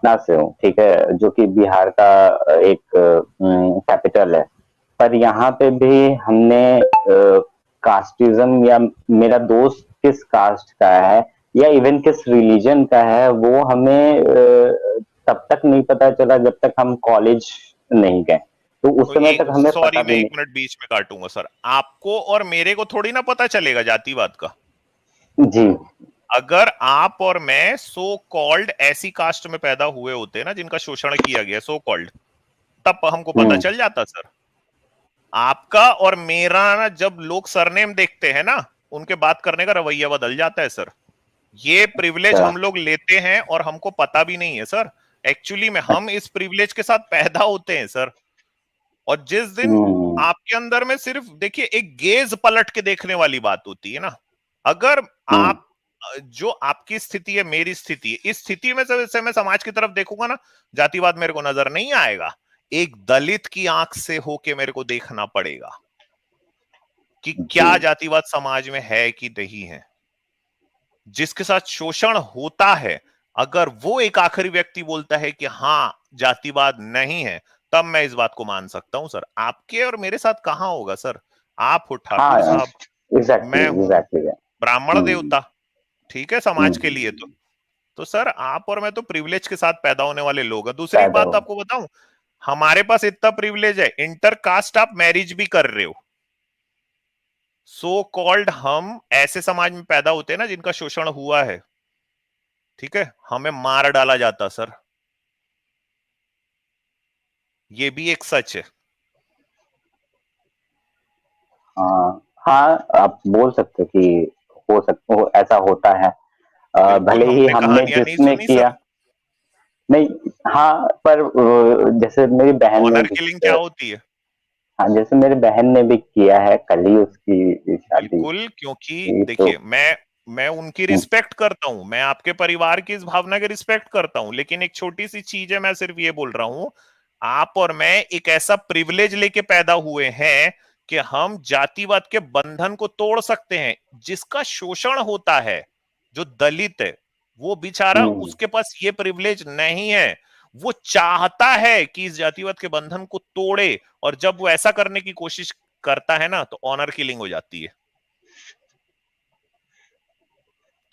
पटना से हूँ, ठीक है, जो कि बिहार का एक कैपिटल है। पर यहाँ पे भी हमने कास्टिज्म या मेरा दोस्त किस कास्ट का है या इवन किस रिलीजन का है वो हमें तब तक नहीं पता चला जब तक हम कॉलेज नहीं गए। तो उस तो समय तक एक हमें सॉरी पता मैं भी एक नहीं। मिनट बीच में काटूंगा सर, आपको और मेरे को थोड़ी ना पता चलेगा जातिवाद का। जी। अगर आप और मैं सो कॉल्ड ऐसी कास्ट में पैदा हुए होते ना जिनका शोषण किया गया, सो कॉल्ड, तब हमको पता हम्म। चल जाता सर। आपका और मेरा ना, जब लोग सरनेम देखते हैं ना, उनके बात करने का रवैया बदल जाता है सर। ये प्रिविलेज अच्छा। हम लोग लेते हैं और हमको पता भी नहीं है सर। एक्चुअली में हम इस प्रिविलेज के साथ पैदा होते हैं सर। और जिस दिन हम्म। आपके अंदर में सिर्फ देखिए एक गेज पलट के देखने वाली बात होती है ना, अगर हम्म। आप, जो आपकी स्थिति है मेरी स्थिति है, इस स्थिति में से मैं समाज की तरफ देखूंगा ना, जातिवाद मेरे को नजर नहीं आएगा। एक दलित की आंख से होके मेरे को देखना पड़ेगा कि जी। क्या जातिवाद समाज में है कि नहीं है। जिसके साथ शोषण होता है, अगर वो एक आखिरी व्यक्ति बोलता है कि हाँ जातिवाद नहीं है, तब मैं इस बात को मान सकता हूं सर। आपके और मेरे साथ कहां होगा सर। आप हो हाँ ठाकुर साहब, एग्जैक्टली मैं हूं एग्जैक्टली। ब्राह्मण हम्म। देवता, ठीक है समाज के लिए। हम्म। तो सर आप और मैं तो प्रिविलेज के साथ पैदा होने वाले लोग हैं। दूसरी एक पैदा बात हो। आपको बताऊं, हमारे पास इतना प्रिविलेज है, इंटर कास्ट आप मैरिज भी कर रहे हो। सो कॉल्ड हम ऐसे समाज में पैदा होते हैं ना जिनका शोषण हुआ है, ठीक है, हमें मार डाला जाता सर। ये भी एक सच है। हाँ हाँ, आप बोल सकते हो कि हो सकता हो, ऐसा होता है। बिल्कुल, भले ही हमने हमने कहानियां नहीं जिसमें सुनी किया सर। नहीं। हाँ पर जैसे मेरी बहन ने ऑनर भी किलिंग क्या होती है? हाँ जैसे मेरी बहन ने भी किया है, कल ही उसकी शादी बिल्कुल, क्योंकि थी तो। देखिए मैं उनकी हम्म। रिस्पेक्ट करता हूं, मैं आपके परिवार की इस भावना की रिस्पेक्ट करता हूं, लेकिन एक छोटी सी चीज है, मैं सिर्फ ये बोल रहा हूं, आप और मैं एक ऐसा प्रिविलेज लेके पैदा हुए हैं कि हम जातिवाद के बंधन को तोड़ सकते हैं। जिसका शोषण होता है, जो दलित है, वो बेचारा, हम्म। उसके पास ये प्रिविलेज नहीं है। वो चाहता है कि इस जातिवाद के बंधन को तोड़े, और जब वो ऐसा करने की कोशिश करता है ना, तो ऑनर किलिंग हो जाती है।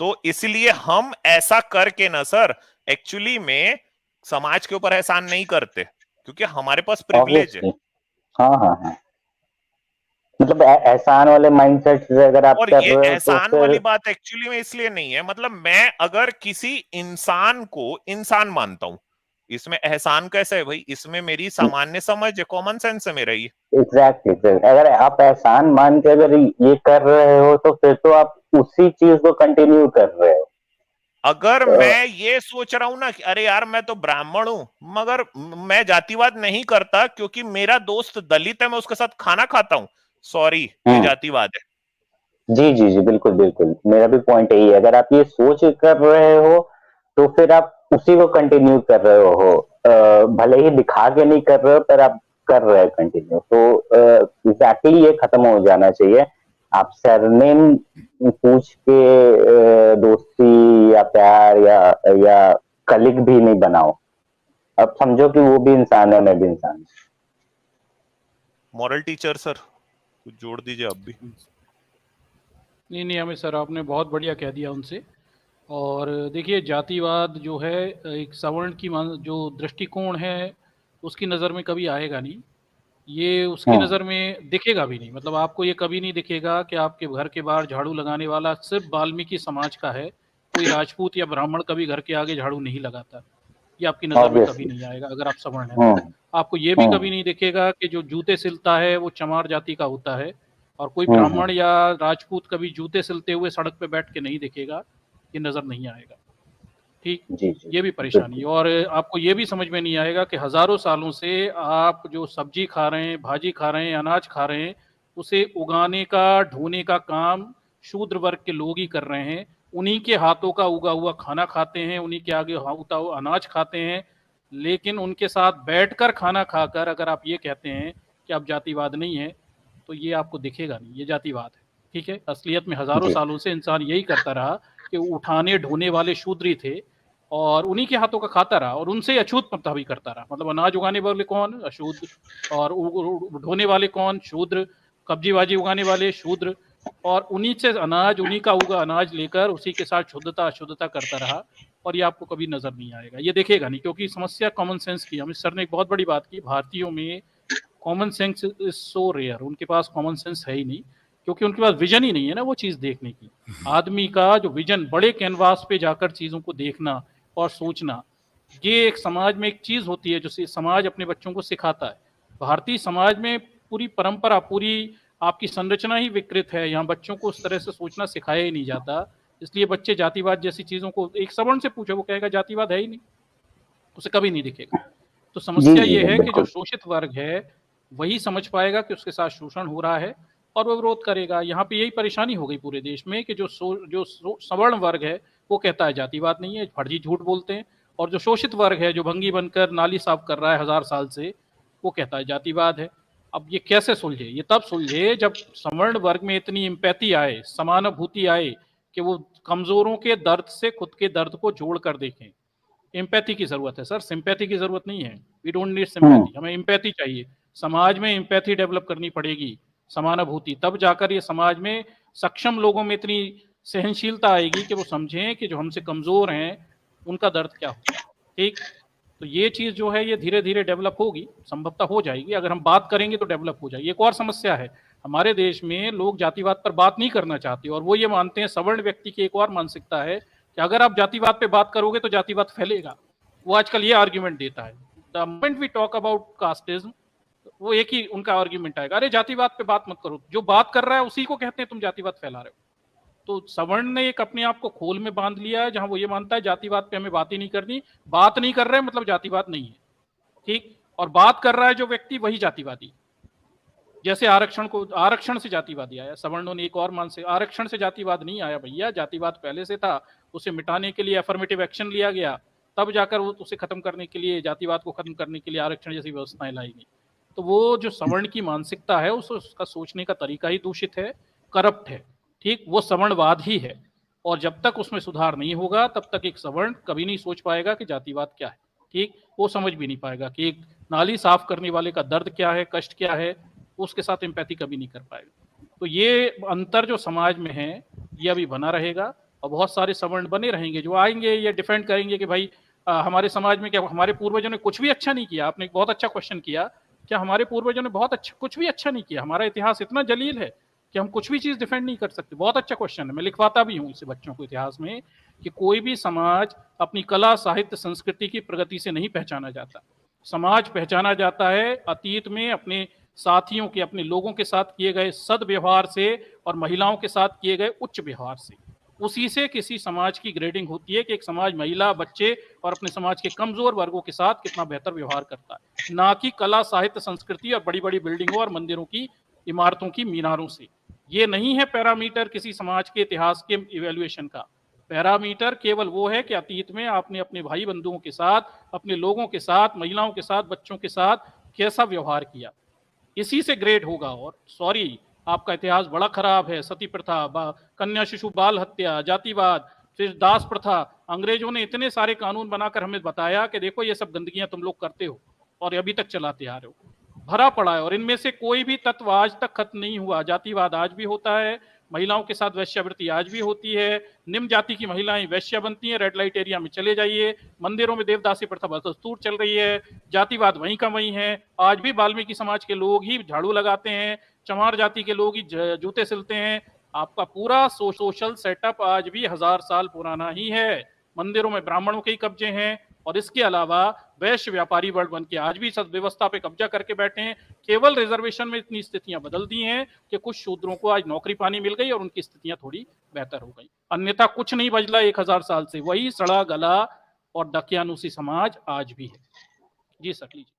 तो इसलिए हम ऐसा करके ना सर, एक्चुअली में समाज के ऊपर एहसान नहीं करते, क्योंकि हमारे पास प्रिविलेज है। ऑब्वियसली। हाँ हाँ हाँ। मतलब एहसान वाले माइंडसेट से अगर आप और कर ये रहे हो तो एहसान फिर। वाली बात एक्चुअली में इसलिए नहीं है, मतलब मैं अगर किसी इंसान को इंसान मानता हूं, इसमें एहसान कैसे है भाई, इसमें मेरी सामान्य समझ है, कॉमन सेंस है मेरा ये। एग्जैक्टली अगर आप एहसान मान के अगर ये कर रहे हो तो फिर तो आप उसी चीज को कंटिन्यू कर रहे हो। अगर तो, मैं ये सोच रहा हूं ना कि अरे यार मैं तो ब्राह्मण हूं, मगर मैं जातिवाद नहीं करता क्योंकि मेरा दोस्त दलित है, मैं उसके साथ खाना खाता हूं, सॉरी, ये हम्म। जातिवाद है। जी जी जी, बिल्कुल बिल्कुल, मेरा भी पॉइंट यही है, अगर आप ये सोच कर रहे हो तो फिर आप उसी को कंटिन्यू कर रहे हो। भले ही दिखा के नहीं कर रहे हो पर आप कर रहे हो कंटिन्यू, तो एग्जैक्टली ये खत्म हो जाना चाहिए। आप सरनेम पूछ के दोस्ती या प्यार या कलिग भी नहीं बनाओ। अब समझो कि वो भी इंसान है, मैं भी इंसान हूं। मॉरल टीचर सर, कुछ जोड़ दीजिए आप भी। नहीं नहीं, हमें सर आपने बहुत बढ़िया कह दिया उनसे। और देखिए जातिवाद जो है एक सवर्ण की जो दृष्टिकोण है उसकी नज़र में कभी आएगा नहीं। ये उसकी हम्म। नज़र में दिखेगा भी नहीं। मतलब आपको ये कभी नहीं दिखेगा कि आपके घर के बाहर झाड़ू लगाने वाला सिर्फ वाल्मीकि समाज का है, कोई राजपूत या ब्राह्मण कभी घर के आगे झाड़ू नहीं लगाता। ये आपकी नज़र में कभी ऑब्वियसली। नहीं आएगा अगर आप सवर्ण हैं तो। हम्म। आपको ये भी हम्म। कभी नहीं दिखेगा कि जो जूते सिलता है वो चमार जाति का होता है, और कोई हम्म। ब्राह्मण या राजपूत कभी जूते सिलते हुए सड़क पे बैठ के नहीं दिखेगा। ये नज़र नहीं आएगा। ठीक, जी जी ये भी जी, परेशानी। बिल्कुल। और आपको ये भी समझ में नहीं आएगा कि हज़ारों सालों से आप जो सब्जी खा रहे हैं, भाजी खा रहे हैं, अनाज खा रहे हैं, उसे उगाने का, ढोने का काम शूद्र वर्ग के लोग ही कर रहे हैं। उन्हीं के हाथों का उगा हुआ खाना खाते हैं, उन्हीं के आगे होता हुआ अनाज खाते हैं। लेकिन उनके साथ बैठकर खाना खाकर अगर आप ये कहते हैं कि आप जातिवाद नहीं है, तो ये आपको दिखेगा नहीं, ये जातिवाद है। ठीक है, असलियत में हज़ारों जी। सालों से इंसान यही करता रहा कि वो उठाने ढोने वाले शूद्र ही थे। और उन्हीं के हाथों का खाता रहा और उनसे ही अछूत भी करता रहा। मतलब अनाज उगाने वाले कौन? अशूद्र। और ढोने वाले कौन? शूद्र। कब्जीबाजी उगाने वाले शूद्र। और उन्हीं से अनाज, उन्हीं का उगा अनाज लेकर उसी के साथ शुद्धता अशुद्धता करता रहा। और ये आपको कभी नजर नहीं आएगा, ये देखेगा नहीं, क्योंकि समस्या कॉमन सेंस की। अमित सर ने एक बहुत बड़ी बात की, भारतीयों में common sense is so rare. उनके पास कॉमन सेंस है ही नहीं, क्योंकि उनके पास विजन ही नहीं है ना वो चीज देखने की। आदमी का जो विजन, बड़े कैनवास पे जाकर चीजों को देखना और सोचना, ये एक समाज में एक चीज होती है जो समाज अपने बच्चों को सिखाता है। भारतीय समाज में पूरी परंपरा, पूरी आपकी संरचना ही विकृत है। यहाँ बच्चों को उस तरह से सोचना सिखाया ही नहीं जाता। इसलिए बच्चे जातिवाद जैसी चीजों को, एक सवर्ण से पूछो वो कहेगा जातिवाद है ही नहीं, उसे कभी नहीं दिखेगा। तो समस्या ये है कि जो शोषित वर्ग है वही समझ पाएगा कि उसके साथ शोषण हो रहा है और वो विरोध करेगा। यहाँ पे यही परेशानी हो गई पूरे देश में कि जो सवर्ण वर्ग है वो कहता है जातिवाद नहीं है, फर्जी झूठ बोलते हैं। और जो शोषित वर्ग है, जो भंगी बनकर नाली साफ कर रहा है 1000 साल से, वो कहता है जातिवाद है। अब ये कैसे सुलझे? ये तब सुलझे जब सवर्ण वर्ग में इतनी एम्पैथी आए, समानुभूति आए, कि वो कमजोरों के दर्द से खुद के दर्द को जोड़ कर देखें। एम्पैथी की जरूरत है सर, सिंपैथी की जरूरत नहीं है। वी डोंट नीड सिंपैथी, हमें एम्पैथी चाहिए। समाज में एम्पैथी डेवलप करनी पड़ेगी, समानुभूति, तब जाकर ये समाज में सक्षम लोगों में इतनी सहनशीलता आएगी कि वो समझें कि जो हमसे कमजोर हैं उनका दर्द क्या होता है। ठीक, तो ये चीज जो है ये धीरे धीरे डेवलप होगी, संभवतः हो जाएगी। अगर हम बात करेंगे तो डेवलप हो जाएगी। एक और समस्या है, हमारे देश में लोग जातिवाद पर बात नहीं करना चाहते, और वो ये मानते हैं, सवर्ण व्यक्ति की एक और मानसिकता है कि अगर आप जातिवाद पे बात करोगे तो जातिवाद फैलेगा। वो आजकल ये आर्ग्यूमेंट देता है, the moment we talk about casteism, वो एक ही उनका आर्ग्यूमेंट आएगा, अरे जातिवाद पे बात मत करो, जो बात कर रहा है उसी को कहते हैं तुम जातिवाद फैला रहे हो। तो सवर्ण ने एक अपने आप को खोल में बांध लिया है, जहां वो ये मानता है जातिवाद पे हमें बात ही नहीं करनी, बात नहीं कर रहे मतलब जातिवाद नहीं है। ठीक, और बात कर रहा है जो व्यक्ति वही जातिवादी। जैसे आरक्षण से जातिवादी आया, सवर्णों ने एक और मान से, आरक्षण से जातिवाद नहीं आया भैया, जातिवाद पहले से था, उसे मिटाने के लिए अफर्मेटिव एक्शन लिया गया, तब जाकर वो उसे खत्म करने के लिए, जातिवाद को खत्म करने के लिए आरक्षण जैसी व्यवस्थाएं लाई गई। तो वो जो सवर्ण की मानसिकता है, उसका सोचने का तरीका ही दूषित है, करप्ट है। ठीक, वो सवर्णवाद ही है, और जब तक उसमें सुधार नहीं होगा तब तक एक सवर्ण कभी नहीं सोच पाएगा कि जातिवाद क्या है। ठीक, वो समझ भी नहीं पाएगा कि एक नाली साफ करने वाले का दर्द क्या है, कष्ट क्या है, उसके साथ एम्पैथी कभी नहीं कर पाएगा। तो ये अंतर जो समाज में है ये अभी बना रहेगा, और बहुत सारे सवर्ण बने रहेंगे जो आएंगे, ये डिफेंड करेंगे कि भाई हमारे समाज में क्या, हमारे पूर्वजों ने कुछ भी अच्छा नहीं किया। आपने एक बहुत अच्छा क्वेश्चन किया, क्या हमारे पूर्वजों ने बहुत अच्छा कुछ भी अच्छा नहीं किया? हमारा इतिहास इतना जलील है कि हम कुछ भी चीज डिफेंड नहीं कर सकते? बहुत अच्छा क्वेश्चन है, मैं लिखवाता भी हूँ इसे बच्चों को इतिहास में, कि कोई भी समाज अपनी कला, साहित्य, संस्कृति की प्रगति से नहीं पहचाना जाता। समाज पहचाना जाता है अतीत में अपने साथियों के, अपने लोगों के साथ किए गए सद्व्यवहार से और महिलाओं के साथ किए गए उच्च व्यवहार से। उसी से किसी समाज की ग्रेडिंग होती है कि एक समाज महिला, बच्चे और अपने समाज के कमजोर वर्गों के साथ कितना बेहतर व्यवहार करता है, ना कि कला, साहित्य, संस्कृति और बड़ी बड़ी बिल्डिंगों और मंदिरों की, इमारतों की मीनारों से। ये नहीं है पैरामीटर किसी समाज के इतिहास के इवेल्युएशन का। पैरामीटर केवल वो है कि अतीत में आपने अपने भाई बंधुओं के साथ, अपने लोगों के साथ, महिलाओं के साथ, बच्चों के साथ कैसा व्यवहार किया, इसी से ग्रेड होगा। और सॉरी, आपका इतिहास बड़ा खराब है, सती प्रथा, कन्या शिशु बाल हत्या, जातिवाद, फिर दास प्रथा। अंग्रेजों ने इतने सारे कानून बनाकर हमें बताया कि देखो ये सब गंदगियां तुम लोग करते हो और अभी तक चलाते आ रहे हो, भरा पड़ा है। और इनमें से कोई भी तत्व आज तक खत्म नहीं हुआ। जातिवाद आज भी होता है, महिलाओं के साथ वैश्यावृत्ति आज भी होती है, निम्न जाति की महिलाएं वैश्या बनती हैं, रेड लाइट एरिया में चले जाइए, मंदिरों में देवदासी प्रथा बदस्तूर चल रही है, जातिवाद वहीं का वहीं है। आज भी वाल्मीकि समाज के लोग ही झाड़ू लगाते हैं, चमार जाति के लोग ही जूते सिलते हैं। आपका पूरा सोशल सेटअप आज भी 1000 साल पुराना ही है। मंदिरों में ब्राह्मणों के ही कब्जे हैं, और इसके अलावा वैश्य व्यापारी वर्ग बन के आज भी सदव्यवस्था पे कब्जा करके बैठे हैं। केवल रिजर्वेशन में इतनी स्थितियां बदल दी हैं कि कुछ शूद्रों को आज नौकरी पानी मिल गई और उनकी स्थितियां थोड़ी बेहतर हो गई, अन्यथा कुछ नहीं बदला 1000 साल से। वही सड़ा गला और दकियानुसी समाज आज भी है। जी सर, लीजिए।